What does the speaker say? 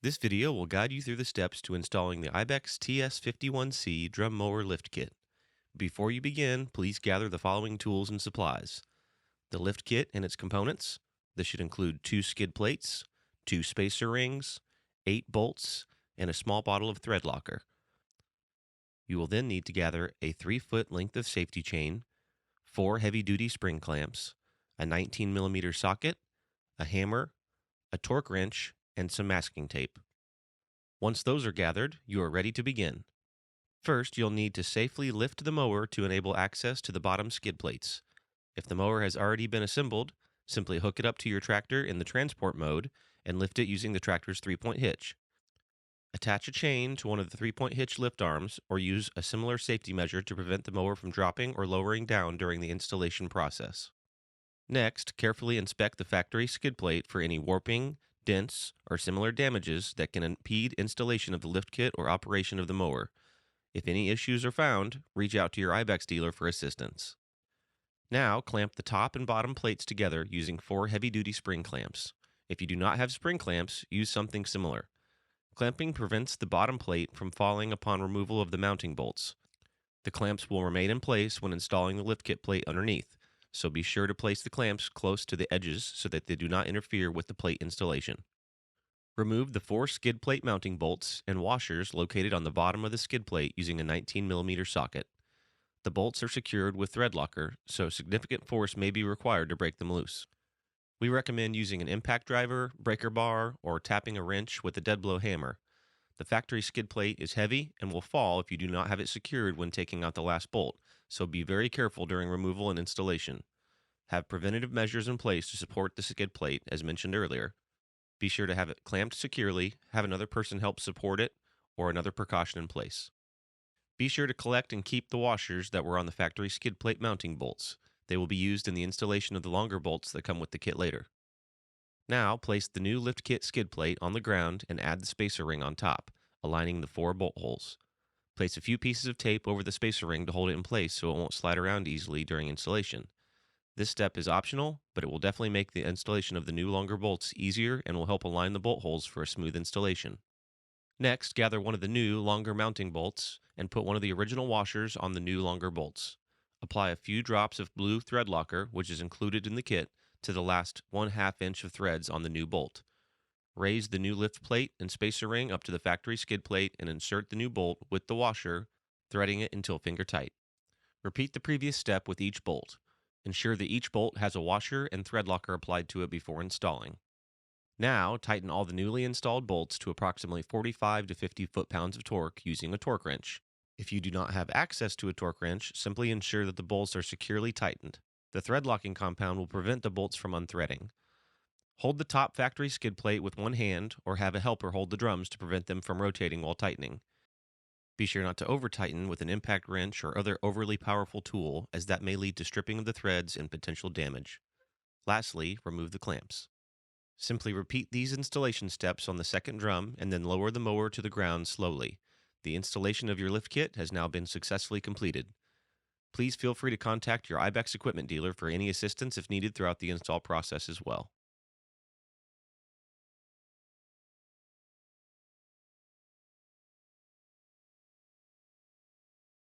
This video will guide you through the steps to installing the Ibex TS51C drum mower lift kit. Before you begin, please gather the following tools and supplies. The lift kit and its components. This should include 2 skid plates, 2 spacer rings, 8 bolts, and a small bottle of thread locker. You will then need to gather a 3-foot length of safety chain, 4 heavy-duty spring clamps, a 19mm socket, a hammer, a torque wrench, and some masking tape. Once those are gathered, you are ready to begin. First, you'll need to safely lift the mower to enable access to the bottom skid plates. If the mower has already been assembled, simply hook it up to your tractor in the transport mode and lift it using the tractor's 3-point hitch. Attach a chain to one of the 3-point hitch lift arms or use a similar safety measure to prevent the mower from dropping or lowering down during the installation process. Next, carefully inspect the factory skid plate for any warping, dents, or similar damages that can impede installation of the lift kit or operation of the mower. If any issues are found, reach out to your Ibex dealer for assistance. Now, clamp the top and bottom plates together using 4 heavy-duty spring clamps. If you do not have spring clamps, use something similar. Clamping prevents the bottom plate from falling upon removal of the mounting bolts. The clamps will remain in place when installing the lift kit plate underneath, so be sure to place the clamps close to the edges so that they do not interfere with the plate installation. Remove the 4 skid plate mounting bolts and washers located on the bottom of the skid plate using a 19mm socket. The bolts are secured with thread locker, so significant force may be required to break them loose. We recommend using an impact driver, breaker bar, or tapping a wrench with a dead blow hammer. The factory skid plate is heavy and will fall if you do not have it secured when taking out the last bolt, so be very careful during removal and installation. Have preventative measures in place to support the skid plate, as mentioned earlier. Be sure to have it clamped securely, have another person help support it, or another precaution in place. Be sure to collect and keep the washers that were on the factory skid plate mounting bolts. They will be used in the installation of the longer bolts that come with the kit later. Now, place the new lift kit skid plate on the ground and add the spacer ring on top, aligning the 4 bolt holes. Place a few pieces of tape over the spacer ring to hold it in place so it won't slide around easily during installation. This step is optional, but it will definitely make the installation of the new longer bolts easier and will help align the bolt holes for a smooth installation. Next, gather one of the new, longer mounting bolts and put one of the original washers on the new, longer bolts. Apply a few drops of blue thread locker, which is included in the kit, to the last 1/2 inch of threads on the new bolt. Raise the new lift plate and spacer ring up to the factory skid plate and insert the new bolt with the washer, threading it until finger tight. Repeat the previous step with each bolt. Ensure that each bolt has a washer and thread locker applied to it before installing. Now, tighten all the newly installed bolts to approximately 45 to 50 foot-pounds of torque using a torque wrench. If you do not have access to a torque wrench, simply ensure that the bolts are securely tightened. The thread locking compound will prevent the bolts from unthreading. Hold the top factory skid plate with one hand or have a helper hold the drums to prevent them from rotating while tightening. Be sure not to over-tighten with an impact wrench or other overly powerful tool, as that may lead to stripping of the threads and potential damage. Lastly, remove the clamps. Simply repeat these installation steps on the second drum and then lower the mower to the ground slowly. The installation of your lift kit has now been successfully completed. Please feel free to contact your Ibex equipment dealer for any assistance if needed throughout the install process as well.